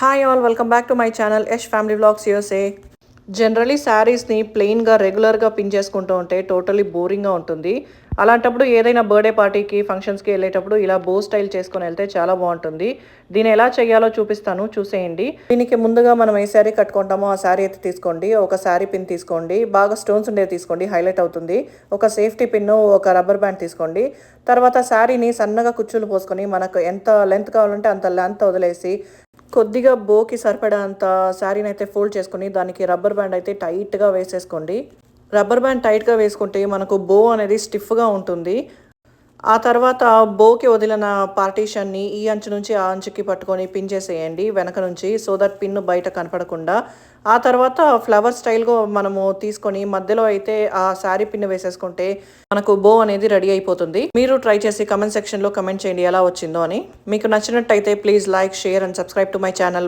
Hi all welcome back to my channel Yash family vlogs USA. Generally శారీస్ని ప్లెయిన్గా రెగ్యులర్గా pin చేసుకుంటూ ఉంటే టోటలీ బోరింగ్గా ఉంటుంది. అలాంటప్పుడు ఏదైనా బర్త్డే పార్టీకి ఫంక్షన్స్కి వెళ్ళేటప్పుడు ఇలా బో స్టైల్ చేసుకొని వెళ్తే చాలా బాగుంటుంది. దీన్ని ఎలా చేయాలో చూపిస్తాను, చూసేయండి. దీనికి ముందుగా మనం ఏ శారీ కట్టుకుంటామో ఆ శారీ అయితే తీసుకోండి. ఒక శారీ పిన్ తీసుకోండి, బాగా స్టోన్స్ ఉండేది తీసుకోండి, హైలైట్ అవుతుంది. ఒక సేఫ్టీ పిన్, ఒక రబ్బర్ బ్యాండ్ తీసుకోండి. తర్వాత శారీని సన్నగా కుచ్చులు పోసుకొని మనకు ఎంత లెంత్ కావాలంటే అంత లెంత్ వదిలేసి కొద్దిగా బోకి సరిపడా అంత శారీని అయితే ఫోల్డ్ చేసుకొని దానికి రబ్బర్ బ్యాండ్ అయితే టైట్గా వేసేసుకోండి. రబ్బర్ బ్యాండ్ టైట్గా వేసుకుంటే మనకు బో అనేది స్టిఫ్గా ఉంటుంది. ఆ తర్వాత బోకి వదిలిన పార్టీషన్ని ఈ అంచు నుంచి ఆ అంచుకి పట్టుకొని పిన్ చేసేయండి వెనక నుంచి, సో దట్ పిన్ బయట కనపడకుండా. ఆ తర్వాత ఫ్లవర్ స్టైల్గా మనము తీసుకొని మధ్యలో అయితే ఆ శారీ పిన్ వేసేసుకుంటే మనకు బో అనేది రెడీ అయిపోతుంది. మీరు ట్రై చేసి కమెంట్ సెక్షన్లో కమెంట్ చేయండి ఎలా వచ్చిందో అని. మీకు నచ్చినట్టయితే please like, share and subscribe to my channel.